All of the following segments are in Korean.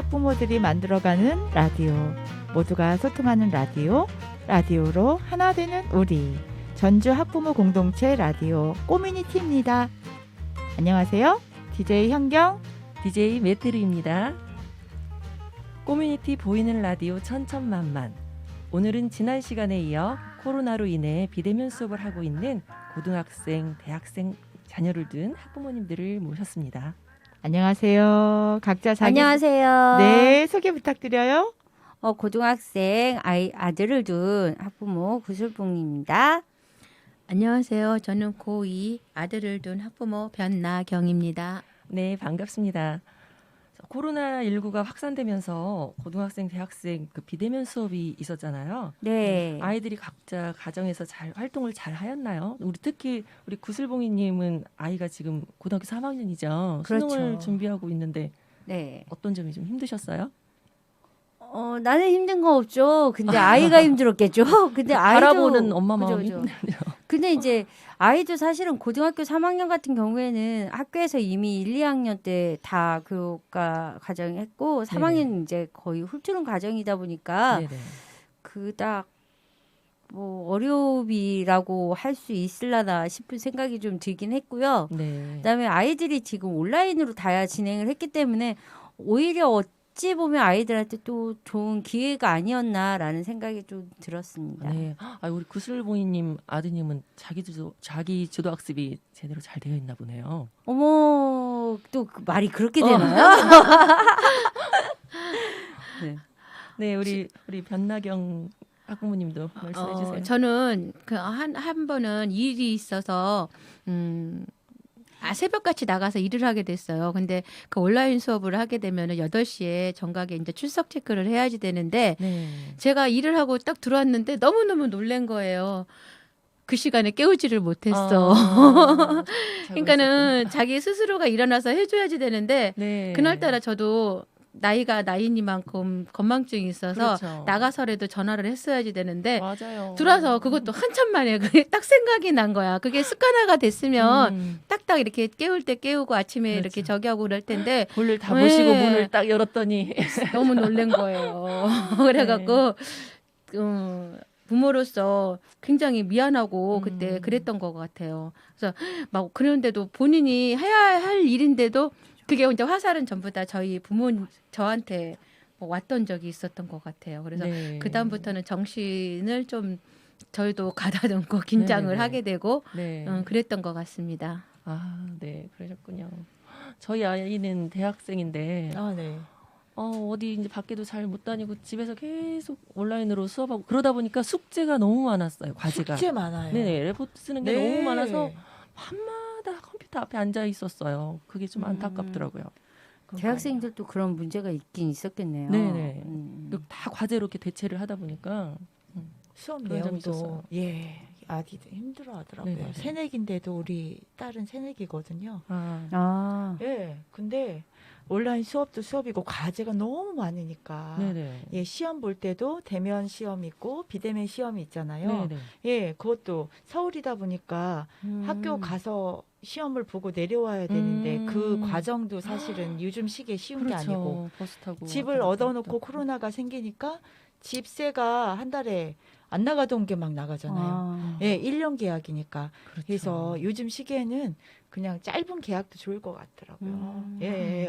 학부모들이 만들어가는 라디오, 모두가 소통하는 라디오, 라디오로 하나 되는 우리, 전주 학부모 공동체 라디오 꼬미니티입니다. 안녕하세요. DJ 현경, DJ 메테르입니다. 커뮤니티 보이는 라디오 천천만만. 오늘은 지난 시간에 이어 코로나로 인해 비대면 수업을 하고 있는 고등학생, 대학생 자녀를 둔 학부모님들을 모셨습니다. 안녕하세요. 각자 자기 안녕하세요. 네, 소개 부탁드려요. 고등학생 아들을 둔 학부모 구슬봉입니다. 안녕하세요. 저는 고2 아들을 둔 학부모 변나경입니다. 네, 반갑습니다. 코로나19가 확산되면서 고등학생, 대학생 그 비대면 수업이 있었잖아요. 네. 아이들이 각자 가정에서 잘 활동을 잘 하였나요? 특히 우리 구슬봉이님은 아이가 지금 고등학교 3학년이죠. 그렇죠. 수능을 준비하고 있는데 네. 어떤 점이 좀 힘드셨어요? 나는 힘든 거 없죠. 근데 아이가 힘들었겠죠. 근데 아이도 바라보는 엄마 마음이 그죠. 힘드네요. 근데 이제 아이도 사실은 고등학교 3학년 같은 경우에는 학교에서 이미 1, 2학년 때 다 교과 과정 했고 3학년 이제 거의 훑트는 과정이다 보니까 네네. 그닥 뭐 어려움이라고 할 수 있을라나 싶은 생각이 좀 들긴 했고요. 네. 그다음에 아이들이 지금 온라인으로 다 진행을 했기 때문에 오히려 어찌 보면 아이들한테 또 좋은 기회가 아니었나라는 생각이 좀 들었습니다. 네. 우리 구슬봉이님 아드님은 자기 주도 학습이 제대로 잘 되어 있나 보네요. 어머, 또 그 말이 그렇게 되나요? 네. 네, 우리 변나경 학부모님도 말씀해 주세요. 저는 한 번은 일이 있어서 새벽같이 나가서 일을 하게 됐어요. 근데 그 온라인 수업을 하게 되면은 8시에 정각에 이제 출석 체크를 해야지 되는데 네. 제가 일을 하고 딱 들어왔는데 너무너무 놀란 거예요. 그 시간에 깨우지를 못했어. 그러니까는 자기 스스로가 일어나서 해줘야지 되는데 네. 그날따라 저도 나이가 나이니만큼 건망증이 있어서 그렇죠. 나가서라도 전화를 했어야지 되는데 맞아요. 들어와서 그것도 한참 만에 그게 딱 생각이 난 거야. 그게 습관화가 됐으면 딱딱 이렇게 깨울 때 깨우고 아침에 그렇죠. 이렇게 저기 하고 그럴 텐데 볼일 다 네. 보시고 문을 딱 열었더니 너무 놀란 거예요. 그래갖고 부모로서 굉장히 미안하고 그때 그랬던 것 같아요. 그래서 막 그런데도 본인이 해야 할 일인데도 그게 이제 화살은 전부 다 저희 저한테 뭐 왔던 적이 있었던 것 같아요. 그래서 네. 그 다음부터는 정신을 좀 저희도 가다듬고 긴장을 네네네. 하게 되고 네. 그랬던 것 같습니다. 네, 그러셨군요. 저희 아이는 대학생인데 네. 어디 이제 밖에도 잘 못 다니고 집에서 계속 온라인으로 수업하고 그러다 보니까 숙제가 너무 많았어요. 과제가. 숙제 많아요. 네, 레포트 쓰는 게 네. 너무 많아서 밤마다 컴퓨터 앞에 앉아 있었어요. 그게 좀 안타깝더라고요. 대학생들도 그런 문제가 있긴 있었겠네요. 네네. 다 과제로 이렇게 대체를 하다 보니까 수업 그런 점이 내용도 있었어요. 아기들 힘들어하더라고요. 네네네. 새내기인데도 우리 딸은 새내기거든요. 근데 온라인 수업도 수업이고 과제가 너무 많으니까. 네네. 시험 볼 때도 대면 시험 있고 비대면 시험이 있잖아요. 네네. 그것도 서울이다 보니까 학교 가서 시험을 보고 내려와야 되는데 그 과정도 사실은 요즘 시기에 쉬운 게 아니고 버스 타고 집을 왔다 갔다 얻어놓고 왔다. 코로나가 생기니까 집세가 한 달에 안 나가던 게 막 나가잖아요. 1년 계약이니까. 그렇죠. 그래서 요즘 시기에는 그냥 짧은 계약도 좋을 것 같더라고요.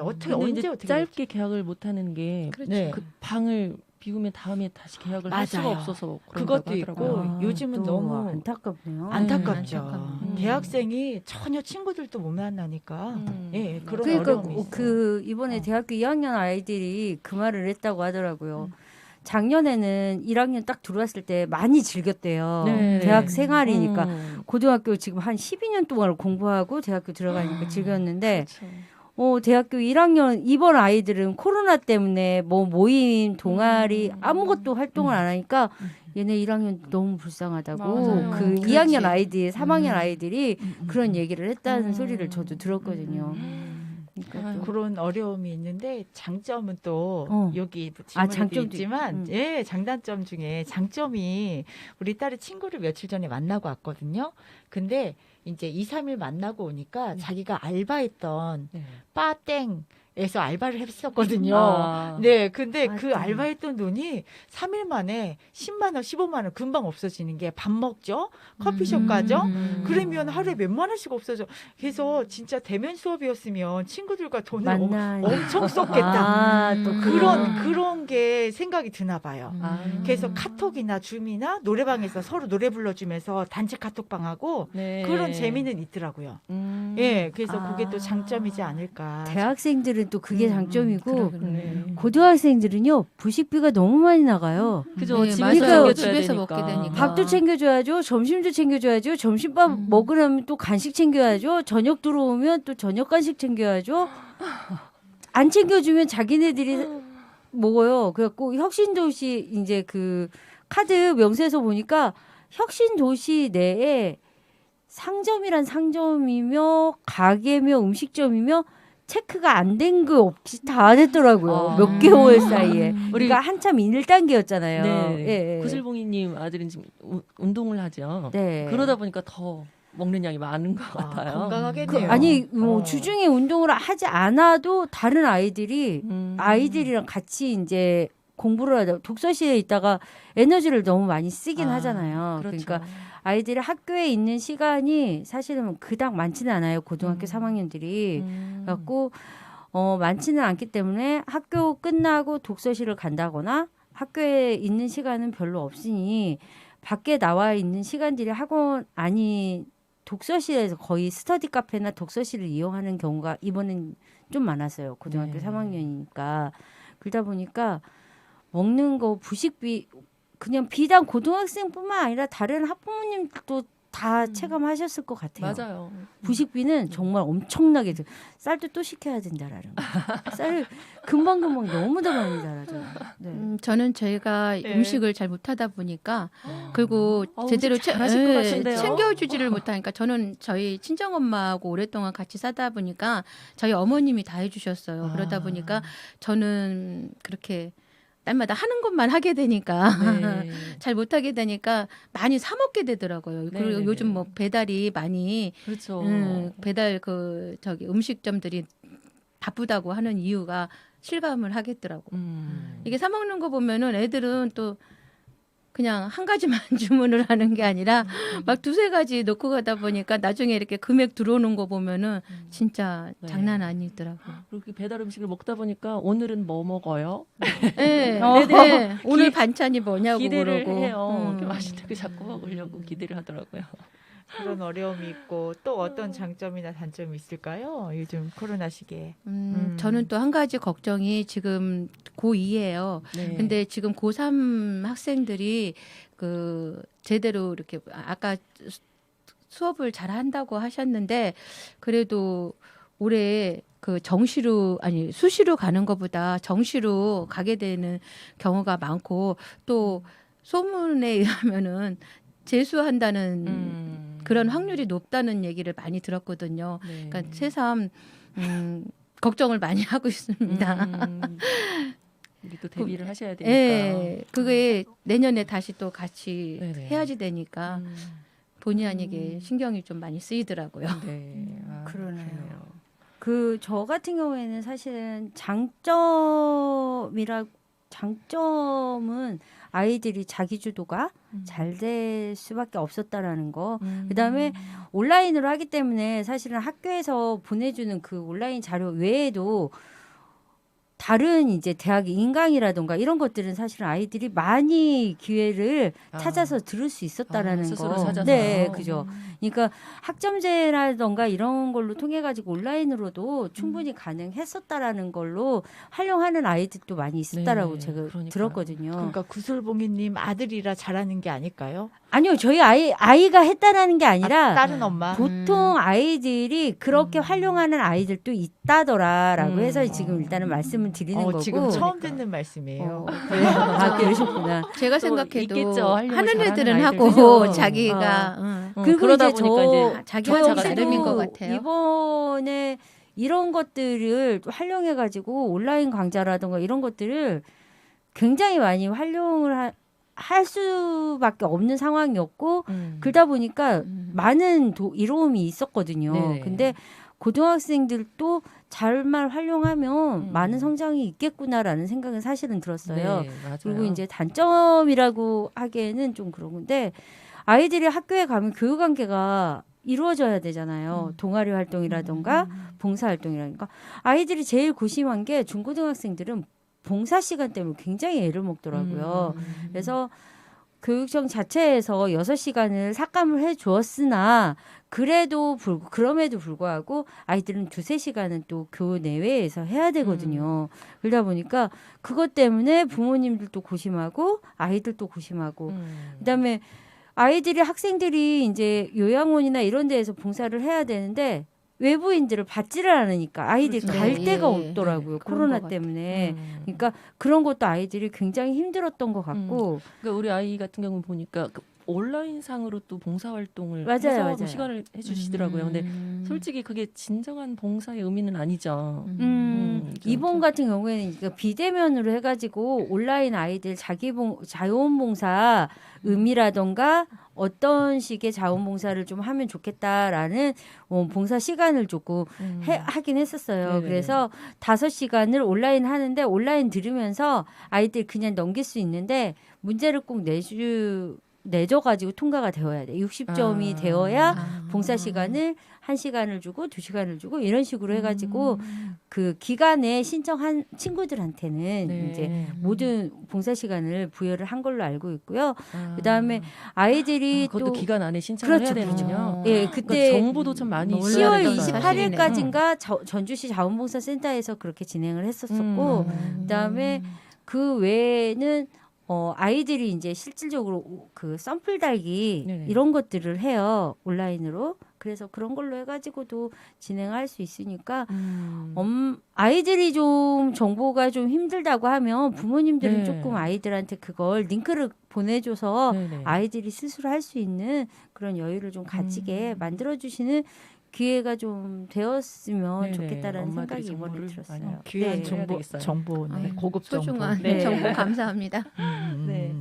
어떻게 근데 언제 이제 어떻게 짧게 계약을 못 하는 게 그렇죠. 네. 그 방을 비우면 다음에 다시 계약을 할 수가 맞아요. 없어서 그것도 그런다고 하더라고요. 있고 요즘은 또 너무 안타깝네요. 안타깝죠. 안타깝네요. 대학생이 전혀 친구들도 못 만나니까 그런 그러니까 어려움이 있어요. 그 이번에 대학교 2학년 아이들이 그 말을 했다고 하더라고요. 작년에는 1학년 딱 들어왔을 때 많이 즐겼대요. 네. 대학 생활이니까. 고등학교 지금 한 12년 동안 공부하고 대학교 들어가니까 즐겼는데 그렇죠. 대학교 1학년 이번 아이들은 코로나 때문에 뭐 모임, 동아리 아무것도 활동을 안 하니까 얘네 1학년 너무 불쌍하다고 맞아요. 그 그렇지. 2학년 아이들, 3학년 아이들이 그런 얘기를 했다는 소리를 저도 들었거든요. 그러니까 또 그런 어려움이 있는데 장점은 또 여기 질문에도 장점도 있지만 장단점 중에 장점이 우리 딸이 친구를 며칠 전에 만나고 왔거든요. 근데 이제 2, 3일 만나고 오니까 자기가 알바했던 바땡 에서 알바를 했었거든요. 아. 네, 근데 그 맞다. 알바했던 돈이 3일 만에 10만 원, 15만 원 금방 없어지는 게 밥 먹죠, 커피숍 가죠. 그러면 하루에 몇만 원씩 없어져. 그래서 진짜 대면 수업이었으면 친구들과 돈을 만나 엄청 썼겠다. 또 그런 게 생각이 드나 봐요. 아. 그래서 카톡이나 줌이나 노래방에서 서로 노래 불러주면서 단체 카톡방하고 네. 그런 재미는 있더라고요. 예, 그래서 그게 또 장점이지 않을까. 대학생들은 또 그게 장점이고 그러군요. 네. 고등학생들은요 부식비가 너무 많이 나가요. 그죠. 네, 집에서 맞아요. 챙겨줘야 집에서 되니까. 먹게 되니까. 밥도 챙겨줘야죠. 점심도 챙겨줘야죠. 점심밥 먹으려면 또 간식 챙겨야죠. 저녁 들어오면 또 저녁 간식 챙겨야죠. 안 챙겨주면 자기네들이 먹어요. 그래갖고 혁신도시 이제 그 카드 명세서 보니까 혁신도시 내에 상점이란 상점이며 가게며 음식점이며 체크가 안 된 거 없이 다 됐더라고요. 아. 몇 개월 사이에. 우리 그러니까 한참 1단계였잖아요. 네. 예. 구슬봉이님 아들은 지금 운동을 하죠. 네. 그러다 보니까 더 먹는 양이 많은 것 같아요. 건강하겠네요. 아니 뭐 어. 주중에 운동을 하지 않아도 다른 아이들이 아이들이랑 같이 이제 공부를 하다 독서실에 있다가 에너지를 너무 많이 쓰긴 하잖아요. 그렇죠. 그러니까 아이들이 학교에 있는 시간이 사실은 그닥 많지는 않아요. 고등학교 3학년들이. 그래갖고 많지는 않기 때문에 학교 끝나고 독서실을 간다거나 학교에 있는 시간은 별로 없으니 밖에 나와 있는 시간들이 학원 아니 독서실에서 거의 스터디 카페나 독서실을 이용하는 경우가 이번엔 좀 많았어요. 고등학교 네. 3학년이니까. 그러다 보니까 먹는 거 부식비 그냥 비단 고등학생뿐만 아니라 다른 학부모님도 다 체감하셨을 것 같아요. 맞아요. 부식비는 정말 엄청나게 쌀도 또 시켜야 된다라는 거. 쌀을 금방금방 너무 더 많이 달아줘요. 네. 저는 저희가 네. 음식을 잘 못하다 보니까 그리고 제대로 음식 잘하실 것 같은데요. 챙겨주지를 못하니까 저는 저희 친정엄마하고 오랫동안 같이 사다 보니까 저희 어머님이 다 해주셨어요. 그러다 보니까 저는 그렇게 날마다 하는 것만 하게 되니까 네. 잘 못하게 되니까 많이 사 먹게 되더라고요. 그리고 네네네. 요즘 뭐 배달이 많이 그렇죠. 배달 음식점들이 바쁘다고 하는 이유가 실감을 하겠더라고. 이게 사 먹는 거 보면은 애들은 또 그냥 한 가지만 주문을 하는 게 아니라 막 두세 가지 넣고 가다 보니까 나중에 이렇게 금액 들어오는 거 보면은 진짜 네. 장난 아니더라고. 그렇게 배달 음식을 먹다 보니까 오늘은 뭐 먹어요? 네. 네. 오늘 반찬이 뭐냐고 기대를 그러고. 해요. 이렇게 맛있게 자꾸 먹으려고 기대를 하더라고요. 그런 어려움이 있고 또 어떤 장점이나 단점이 있을까요? 요즘 코로나 시기에. 저는 또 한 가지 걱정이 지금 고2예요. 네. 근데 지금 고3 학생들이 제대로 이렇게 아까 수업을 잘 한다고 하셨는데 그래도 올해 수시로 가는 것보다 정시로 가게 되는 경우가 많고 또 소문에 의하면은 재수한다는 그런 확률이 높다는 얘기를 많이 들었거든요. 네. 그러니까 새삼 걱정을 많이 하고 있습니다. 우리 또 대비를 하셔야 되니까. 예, 그게 내년에 다시 또 같이 네네. 해야지 되니까 본의 아니게 신경이 좀 많이 쓰이더라고요. 네. 그러네요. 저 같은 경우에는 사실은 장점은 아이들이 자기주도가 잘 될 수밖에 없었다라는 거. 그다음에 온라인으로 하기 때문에 사실은 학교에서 보내주는 그 온라인 자료 외에도 다른 이제 대학 인강이라던가 이런 것들은 사실은 아이들이 많이 기회를 찾아서 들을 수 있었다라는 스스로 거. 찾아서. 네, 그죠. 그러니까 학점제라던가 이런 걸로 통해 가지고 온라인으로도 충분히 가능했었다라는 걸로 활용하는 아이들도 많이 있었다라고 네, 제가 그러니까요. 들었거든요. 그러니까 구슬봉이님 아들이라 잘하는 게 아닐까요? 아니요, 저희 아이가 했다라는 게 아니라 다른 엄마. 보통 아이들이 그렇게 활용하는 아이들도 있다더라라고 해서 지금 일단은 말씀을 드리는 거고. 지금 처음 듣는 말씀이에요. 그러셨구나. 제가 또 생각해도 있겠죠. 활용을 하는 잘하는 애들은 아이들. 하고 그죠? 자기가 그리고 그러다 이제 보니까 이제 자기 저희 학생 나름인 것 혹시도 같아요. 이번에 이런 것들을 활용해가지고 온라인 강좌라든가 이런 것들을 굉장히 많이 활용을 할 수밖에 없는 상황이었고 그러다 보니까 많은 이로움이 있었거든요. 네네. 근데 고등학생들도 잘만 활용하면 음. 많은 성장이 있겠구나라는 생각은 사실은 들었어요. 네, 맞아요. 그리고 이제 단점이라고 하기에는 좀 그런 건데 아이들이 학교에 가면 교육 관계가 이루어져야 되잖아요. 동아리 활동이라던가 봉사 활동이라든가. 아이들이 제일 고심한 게 중고등학생들은 봉사 시간 때문에 굉장히 애를 먹더라고요. 그래서 교육청 자체에서 6시간을 삭감을 해 주었으나 그럼에도 불구하고 아이들은 2-3시간은 또 교내외에서 해야 되거든요. 그러다 보니까 그것 때문에 부모님들도 고심하고 아이들도 고심하고 그다음에 아이들이 학생들이 이제 요양원이나 이런 데에서 봉사를 해야 되는데 외부인들을 받지를 않으니까 아이들이 그렇죠. 갈 네, 데가 예, 없더라고요. 네, 그런 코로나 것 때문에. 그러니까 그런 것도 아이들이 굉장히 힘들었던 것 같고 그러니까 우리 아이 같은 경우 보니까 그 온라인상으로 또 봉사활동을 맞아요, 해서 뭐 맞아요. 시간을 해주시더라고요. 근데 솔직히 그게 진정한 봉사의 의미는 아니죠. 이번 같은 경우에는 그러니까 비대면으로 해가지고 온라인 아이들 자원봉사 의미라던가 어떤 식의 자원봉사를 좀 하면 좋겠다라는 봉사 시간을 조금 하긴 했었어요. 네네네. 그래서 5시간을 온라인 하는데 온라인 들으면서 아이들 그냥 넘길 수 있는데 문제를 꼭 내줘가지고 통과가 되어야 돼. 60점이 되어야 봉사 시간을 1시간을 주고 2시간을 주고 이런 식으로 해가지고 그 기간에 신청한 친구들한테는 네. 이제 모든 봉사 시간을 부여를 한 걸로 알고 있고요. 그다음에 아이들이 그것도 또 기간 안에 신청을 그렇죠, 해야 그렇죠. 되는군요. 예, 그때 그러니까 정보도 좀 많이 있어야 10월 되겠어요. 28일까지인가 전주시 자원봉사센터에서 그렇게 진행을 했었었고 그다음에 그 외에는 아이들이 이제 실질적으로 그 썬플 달기 네네. 이런 것들을 해요. 온라인으로. 그래서 그런 걸로 해가지고도 진행할 수 있으니까 아이들이 좀 정보가 좀 힘들다고 하면 부모님들은 네. 조금 아이들한테 그걸 링크를 보내줘서 네네. 아이들이 스스로 할 수 있는 그런 여유를 좀 가지게 만들어주시는 기회가 좀 되었으면 네네. 좋겠다라는 엄마들이 생각이 이번에 정보를 들었어요. 많이 귀한 해야 되겠어요. 정보, 네, 아유, 고급 정보. 소중한 네. 정보 감사합니다. 네.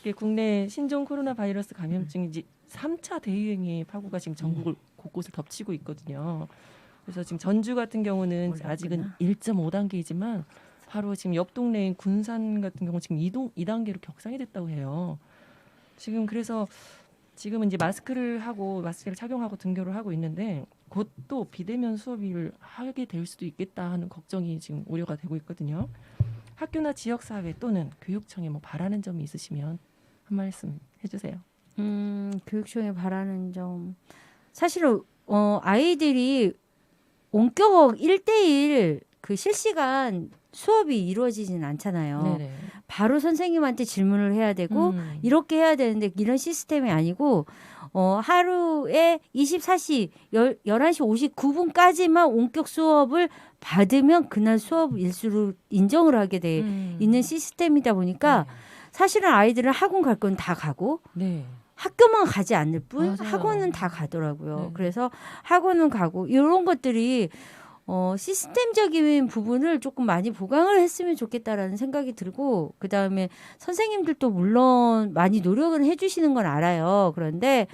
이게 국내 신종 코로나 바이러스 감염증이 이제 3차 대유행의 파고가 지금 전국을 곳곳을 덮치고 있거든요. 그래서 지금 전주 같은 경우는 아직은 1.5단계이지만 바로 지금 옆 동네인 군산 같은 경우 지금 2단계로 격상이 됐다고 해요. 지금 그래서 지금은 이제 마스크를 착용하고 등교를 하고 있는데 곧 또 비대면 수업을 하게 될 수도 있겠다 하는 걱정이 지금 우려가 되고 있거든요. 학교나 지역사회 또는 교육청에 뭐 바라는 점이 있으시면 한 말씀 해주세요. 교육청에 바라는 점 사실은 아이들이 원격 1대1 그 실시간 수업이 이루어지진 않잖아요. 네네. 바로 선생님한테 질문을 해야 되고 이렇게 해야 되는데 이런 시스템이 아니고 하루에 24시 11시 59분까지만 원격 수업을 받으면 그날 수업 일수로 인정을 하게 돼 있는 시스템이다 보니까 사실은 아이들은 학원 갈 건 다 가고 네. 학교만 가지 않을 뿐 맞아요. 학원은 다 가더라고요. 네. 그래서 학원은 가고 이런 것들이 시스템적인 부분을 조금 많이 보강을 했으면 좋겠다라는 생각이 들고 그다음에 선생님들도 물론 많이 노력은 해주시는 건 알아요. 그런데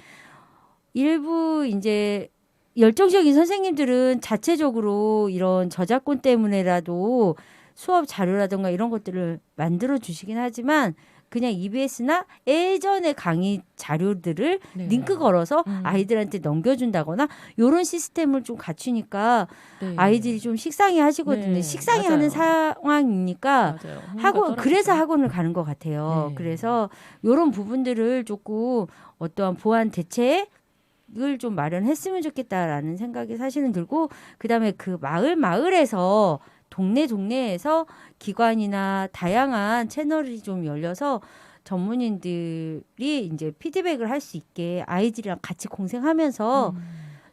일부 이제 열정적인 선생님들은 자체적으로 이런 저작권 때문에라도 수업 자료라든가 이런 것들을 만들어 주시긴 하지만 그냥 EBS나 예전의 강의 자료들을 네. 링크 걸어서 아이들한테 넘겨준다거나 이런 시스템을 좀 갖추니까 네. 아이들이 좀 식상해 하시거든요. 네, 식상해 맞아요. 하는 상황이니까 맞아요. 그래서 학원을 가는 것 같아요. 네. 그래서 이런 부분들을 조금 어떠한 보완 대책을 좀 마련했으면 좋겠다라는 생각이 사실은 들고 그다음에 그 마을에서 동네에서 기관이나 다양한 채널이 좀 열려서 전문인들이 이제 피드백을 할 수 있게 아이들이랑 같이 공생하면서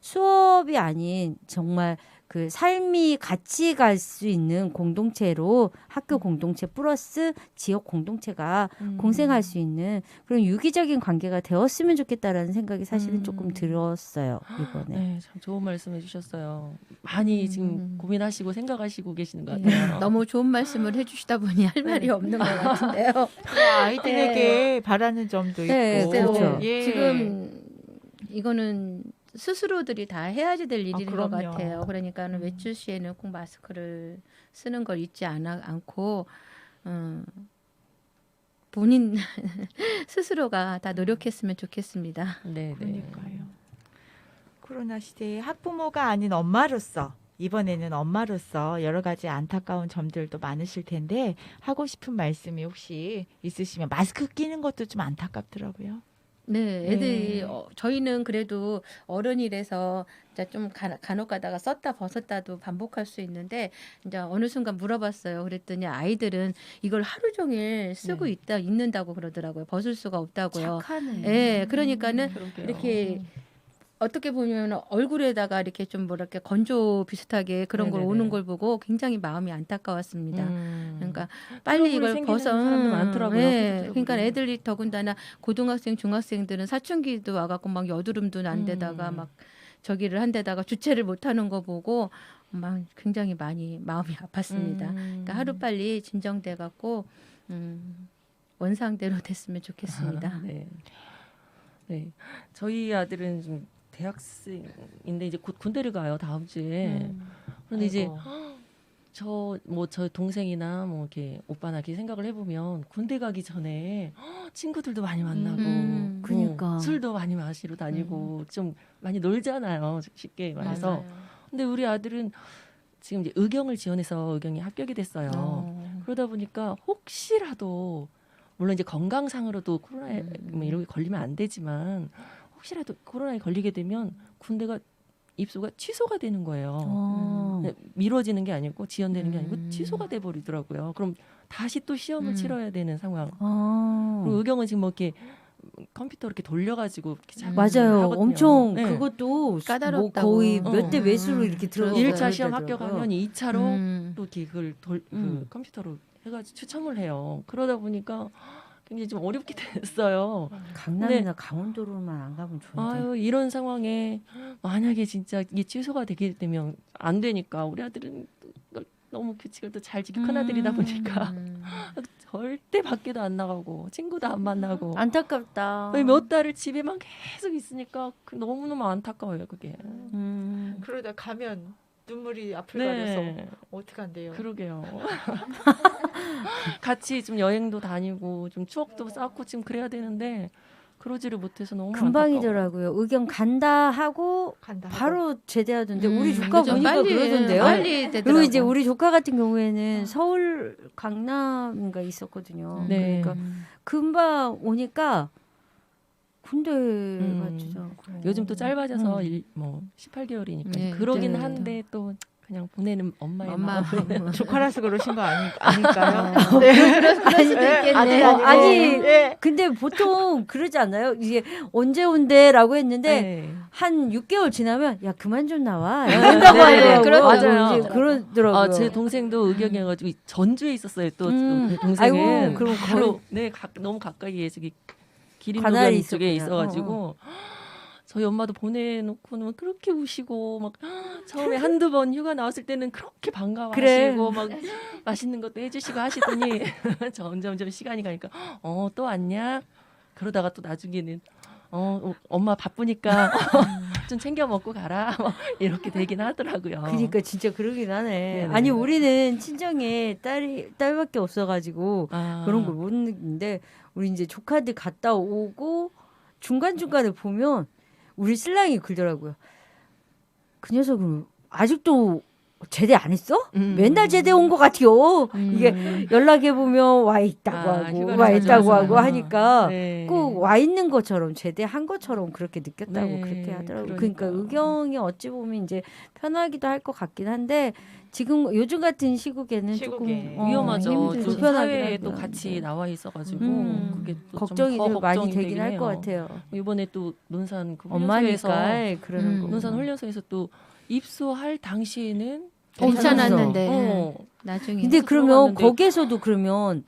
수업이 아닌 정말 그 삶이 같이 갈 수 있는 공동체로 학교 공동체 플러스 지역 공동체가 공생할 수 있는 그런 유기적인 관계가 되었으면 좋겠다라는 생각이 사실은 조금 들었어요 이번에. 네, 참 좋은 말씀해 주셨어요. 많이 지금 고민하시고 생각하시고 계시는 것 예, 같아요. 너무 좋은 말씀을 해주시다 보니 할 말이 없는 것 같은데요. 아이들에게 바라는 점도 있고. 네, 그렇죠. 예. 지금 이거는 스스로들이 다 해야지 될 일인 것 그럼요. 같아요. 그러니까는 외출 시에는 꼭 마스크를 쓰는 걸 잊지 않고 본인 스스로가 다 노력했으면 좋겠습니다. 네, 네. 그러니까요. 코로나 시대에 학부모가 아닌 엄마로서 이번에는 엄마로서 여러 가지 안타까운 점들도 많으실 텐데 하고 싶은 말씀이 혹시 있으시면 마스크 끼는 것도 좀 안타깝더라고요. 네, 애들이 네. 저희는 그래도 어른이라서 이제 좀 간혹 가다가 썼다 벗었다도 반복할 수 있는데 이제 어느 순간 물어봤어요. 그랬더니 아이들은 이걸 하루 종일 쓰고 네. 있는다고 그러더라고요. 벗을 수가 없다고요. 착하네. 예, 그러니까는 그러게요. 이렇게 어떻게 보면 얼굴에다가 이렇게 좀 뭐랄까 건조 비슷하게 그런 걸 네네네. 오는 걸 보고 굉장히 마음이 안타까웠습니다. 그러니까 트러블이 빨리 이걸 생기는 벗어. 사람도 많더라고요. 예. 트러블이. 그러니까 애들이 더군다나 고등학생, 중학생들은 사춘기도 와갖고 막 여드름도 난 데다가 막 저기를 한 데다가 주체를 못하는 거 보고 막 굉장히 많이 마음이 아팠습니다. 그러니까 하루 빨리 진정돼갖고 원상대로 됐으면 좋겠습니다. 네. 네. 저희 아들은 좀 대학생인데 이제 곧 군대를 가요 다음 주에. 그런데 이제 저 동생이나 뭐 이렇게 오빠나 이렇게 생각을 해보면 군대 가기 전에 친구들도 많이 만나고, 그러니까. 술도 많이 마시러 다니고 좀 많이 놀잖아요. 쉽게 말해서. 맞아요. 근데 우리 아들은 지금 이제 의경을 지원해서 의경이 합격이 됐어요. 그러다 보니까 혹시라도 물론 이제 건강상으로도 코로나에 뭐 이런 게 걸리면 안 되지만 혹시라도 코로나에 걸리게 되면 군대가 입소가 취소가 되는 거예요. 미뤄지는 게 아니고 지연되는 게 아니고 취소가 돼 버리더라고요. 그럼 다시 또 시험을 치러야 되는 상황. 그리고 의경은 지금 뭐 이렇게 컴퓨터 이렇게 돌려가지고 이렇게 자꾸 맞아요. 하거든요. 엄청 네. 그것도 뭐 까다롭다고. 거의 몇 대 어. 몇으로 이렇게 들어가요. 1차 시험 합격하면 2차로 또 이렇게 그걸 음. 컴퓨터로 해가지고 추첨을 해요. 그러다 보니까 굉장히 좀 어렵게 됐어요. 강남이나 강원도로만 안 가면 좋은데. 아유 이런 상황에 만약에 진짜 이게 취소가 되게 되면 안 되니까 우리 아들은 또 너무 규칙을 또 잘 지키 큰 아들이다 보니까 절대 밖에도 안 나가고 친구도 안 만나고 안타깝다. 몇 달을 집에만 계속 있으니까 너무너무 안타까워요 그게. 그러다 가면 눈물이 앞을 네. 가려서 어떻게 한대요? 그러게요. 같이 좀 여행도 다니고 좀 추억도 쌓고 지금 그래야 되는데 그러지를 못해서 너무 금방이더라고요. 의견 간다 하고 간다. 바로 제대하던데 우리 조카 좀 보니까 그러던데요. 빨리 되더라고. 그리고 이제 우리 조카 같은 경우에는 서울 강남인가 있었거든요. 네. 그러니까 금방 오니까 군대 음. 같지도 않고. 요즘 또 짧아져서 뭐 18개월이니까 네, 그러긴 네. 한데 또 그냥 보내는 엄마의 엄마 마음. 조카라서 그러신 거 아닐까요? 그럴 수도 네. 있겠네. 아들이 아니 네. 근데 보통 그러지 않아요? 이게 언제 온대라고 했는데 네. 한 6개월 지나면 야 그만 좀 나와 이런다고 네, 하더라고요. 그렇죠. 맞아요. 이제 그러더라고요. 제 동생도 의경해가지고 전주에 있었어요. 또 음. 동생은 아이고, 그럼 바로 너무 가까이에 저기 관할이 기린노변 쪽에 있었구나. 있어가지고 저희 엄마도 보내놓고는 그렇게 우시고 막 처음에 한두 번 휴가 나왔을 때는 그렇게 반가워하시고 그래. 막 맛있는 것도 해주시고 하시더니 점점 시간이 가니까 또 왔냐? 그러다가 또 나중에는 엄마 바쁘니까 좀 챙겨 먹고 가라 막 이렇게 되긴 하더라고요. 그러니까 진짜 그러긴 하네. 네네. 아니 우리는 친정에 딸밖에 없어가지고 그런 걸 못 느끼는데 우리 이제 조카들 갔다 오고 중간 중간에 보면 우리 신랑이 그러더라고요. 그 녀석은 아직도 제대 안 했어? 맨날 제대 온 것 같아요. 이게 연락해 보면 와 있다고 하고 휴가를 와 자주 있다고 하잖아요. 하고 하니까 네. 꼭 와 있는 것처럼 제대한 것처럼 그렇게 느꼈다고 네, 그렇게 하더라고요. 그러니까 그러니까요. 의경이 어찌 보면 이제 편하기도 할 것 같긴 한데 지금 요즘 같은 시국에는 시국에 조금 위험하죠. 힘들죠. 또 불편하긴 사회에 또 하긴 같이 한데. 나와 있어가지고 그게 또 걱정이 좀 더 많이 걱정이 되긴 할 것 해요. 같아요. 이번에 또 논산 그 훈련소에서 엄마니까 그러는 거. 논산 훈련소에서 또 입소할 당시에는 괜찮았는데 나중에 근데 해서 그러면 들어갔는데- 거기에서도 그러면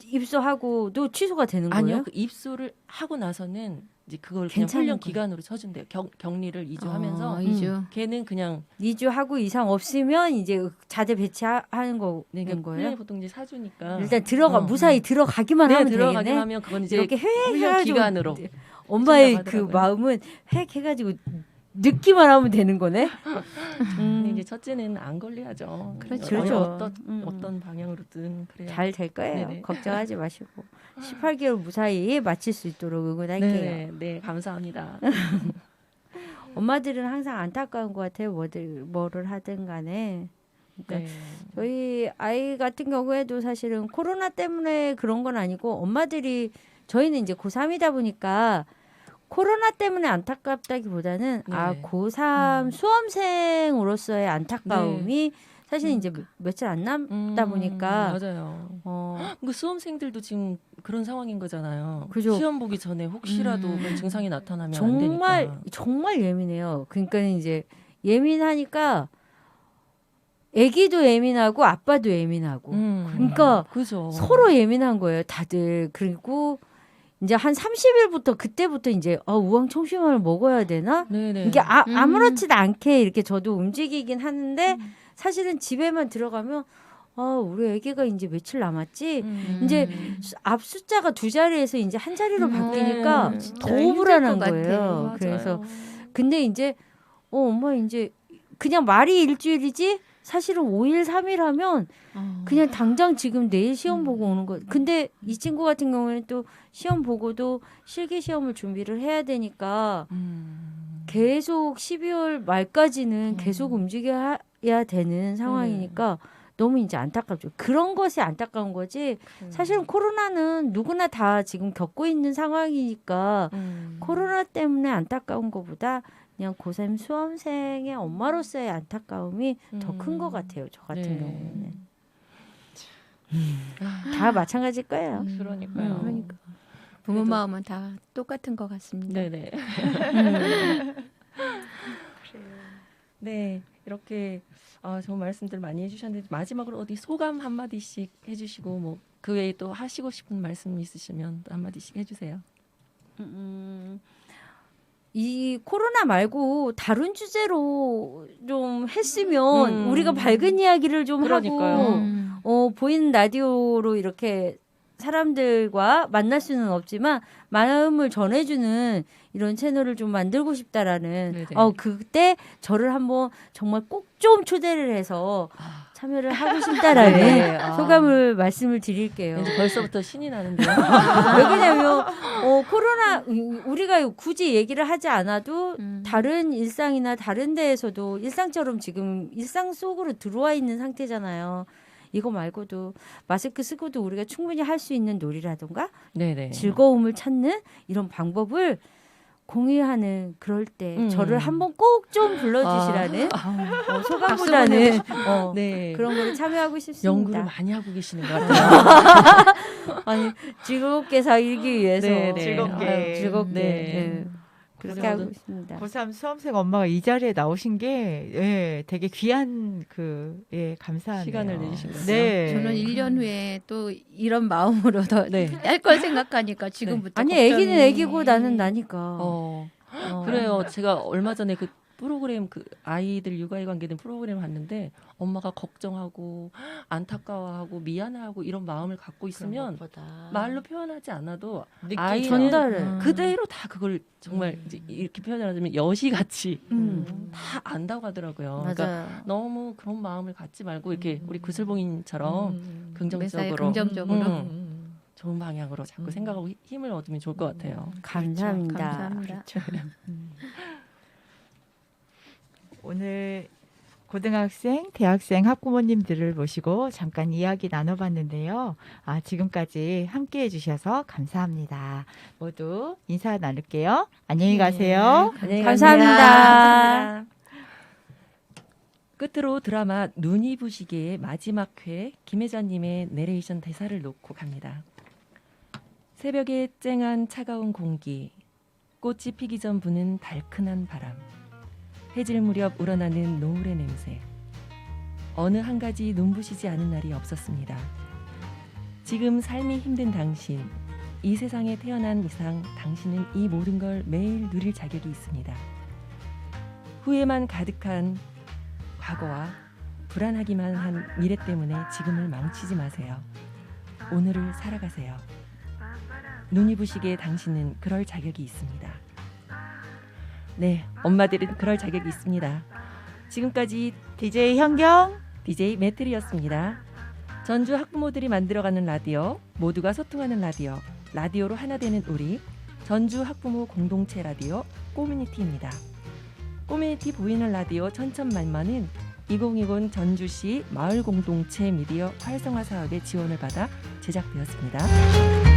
입소하고도 취소가 되는 거예요? 아니요. 그 입소를 하고 나서는 이제 그걸 그냥 괜찮은 훈련 거예요? 기간으로 쳐준대요. 격리를 2주 하면서 2주. 걔는 그냥 2주 하고 이상 없으면 이제 자대 배치하는 거 네, 된 훈련이 거예요? 보통 이제 4주니까 일단 무사히 들어가기만 하면 들어가기만 되겠네. 하면 그건 이제 이렇게 훈련 해가지고 기간으로 엄마의 해준다고 그 하더라고요. 마음은 획 해가지고 늦기만 하면 되는 거네. 근데 이제 첫째는 안 걸려야죠. 그렇죠. 어떤 방향으로든 그래야 잘 될 거예요. 네네. 걱정하지 마시고 18개월 무사히 마칠 수 있도록 응원할게요. 네, 네, 감사합니다. 엄마들은 항상 안타까운 것 같아요. 뭐를 하든 간에. 그러니까 네. 저희 아이 같은 경우에도 사실은 코로나 때문에 그런 건 아니고 엄마들이 저희는 이제 고3이다 보니까 코로나 때문에 안타깝다기보다는 네. 고3 수험생으로서의 안타까움이 사실 이제 며칠 안 남다 보니까 맞아요. 그 수험생들도 지금 그런 상황인 거잖아요. 그죠. 시험 보기 전에 혹시라도 그런 증상이 나타나면 안 정말 되니까. 정말 예민해요. 그러니까 이제 예민하니까 아기도 예민하고 아빠도 예민하고 그러니까 그죠. 서로 예민한 거예요. 다들. 그리고 이제 한 30일부터 그때부터 이제 우황청심환을 먹어야 되나? 네네. 이게 아무렇지도 않게 이렇게 저도 움직이긴 하는데 사실은 집에만 들어가면 우리 아기가 이제 며칠 남았지. 이제 앞 숫자가 2자리에서 이제 한 자리로 바뀌니까 네. 더 힘들 불안한 것 같아. 거예요. 맞아요. 그래서 근데 이제 엄마 이제 그냥 말이 일주일이지 사실은 5일 3일 하면 그냥 당장 지금 내일 시험 보고 오는 거. 근데 이 친구 같은 경우에는 또 시험 보고도 실기 시험을 준비를 해야 되니까 계속 12월 말까지는 계속 움직여야 되는 상황이니까 너무 이제 안타깝죠. 그런 것이 안타까운 거지. 사실은 코로나는 누구나 다 지금 겪고 있는 상황이니까 코로나 때문에 안타까운 것보다 그냥 고3 수험생의 엄마로서의 안타까움이 더 큰 것 같아요. 저 같은 네. 경우는. 다 마찬가지일 거예요. 그러니까요. 그러니까. 부모 그래도- 마음은 다 똑같은 것 같습니다. 네네. 네, 이렇게 좋은 말씀들 많이 해주셨는데 마지막으로 어디 소감 한 마디씩 해주시고 뭐 그 외에 또 하시고 싶은 말씀 있으시면 또 한 마디씩 해주세요. 이 코로나 말고 다른 주제로 좀 했으면 우리가 밝은 이야기를 좀 그러니까요. 하고 보이는 라디오로 이렇게 사람들과 만날 수는 없지만 마음을 전해주는 이런 채널을 좀 만들고 싶다라는 네네. 그때 저를 한번 정말 꼭 좀 초대를 해서 참여를 하고 싶다라는 네. 소감을 말씀을 드릴게요. 왠지 벌써부터 신이 나는데요. 왜 그러냐면 코로나 우리가 굳이 얘기를 하지 않아도 다른 일상이나 다른 데에서도 일상처럼 지금 일상 속으로 들어와 있는 상태잖아요. 이거 말고도 마스크 쓰고도 우리가 충분히 할 수 있는 놀이라든가 네네. 즐거움을 찾는 이런 방법을 공유하는 그럴 때 저를 한번 꼭 좀 불러주시라는 소감보다는 네. 그런 거를 참여하고 싶습니다. 연구를 많이 하고 계시는 것 같아요. 아니 즐겁게 살기 위해서 네, 네. 즐겁게 네. 네. 그렇게 그래서 하고 있습니다. 고3 수험생 엄마가 이 자리에 나오신 게 되게 귀한 감사하네요. 시간을 내주신 거죠. 네. 저는 1년 후에 또 이런 마음으로 더 네. 할 걸 생각하니까 지금부터 아니 걱정이- 애기는 애기고 나는 나니까. 그래요. 제가 얼마 전에 그 프로그램 그 아이들 육아에 관계된 프로그램을 봤는데 엄마가 걱정하고 안타까워하고 미안해하고 이런 마음을 갖고 있으면 말로 표현하지 않아도 아이는 전달을. 그대로 다 그걸 정말 이제 이렇게 표현하자면 여시같이 다 안다고 하더라고요. 그러니까 맞아요. 너무 그런 마음을 갖지 말고 이렇게 우리 구슬봉인처럼 매사에 긍정적으로 긍정적으로 좋은 방향으로 자꾸 생각하고 힘을 얻으면 좋을 것 같아요. 감사합니다. 감사합니다. 오늘 고등학생, 대학생 학부모님들을 모시고 잠깐 이야기 나눠봤는데요. 지금까지 함께해 주셔서 감사합니다. 모두 인사 나눌게요. 안녕히 가세요. 네, 감사합니다. 끝으로 드라마 눈이 부시게의 마지막 회 김혜자님의 내레이션 대사를 놓고 갑니다. 새벽에 쨍한 차가운 공기, 꽃이 피기 전 부는 달큰한 바람, 해질 무렵 우러나는 노을의 냄새. 어느 한 가지 눈부시지 않은 날이 없었습니다. 지금 삶이 힘든 당신, 이 세상에 태어난 이상 당신은 이 모든 걸 매일 누릴 자격이 있습니다. 후회만 가득한 과거와 불안하기만 한 미래 때문에 지금을 망치지 마세요. 오늘을 살아가세요. 눈이 부시게 당신은 그럴 자격이 있습니다. 네, 엄마들은 그럴 자격이 있습니다. 지금까지 DJ 현경. DJ 매트리였습니다. 전주 학부모들이 만들어가는 라디오, 모두가 소통하는 라디오, 라디오로 하나 되는 우리, 전주 학부모 공동체 라디오 꼬뮤니티입니다. 꼬뮤니티 보이는 라디오 천천만만은 2020 전주시 마을공동체 미디어 활성화 사업의 지원을 받아 제작되었습니다.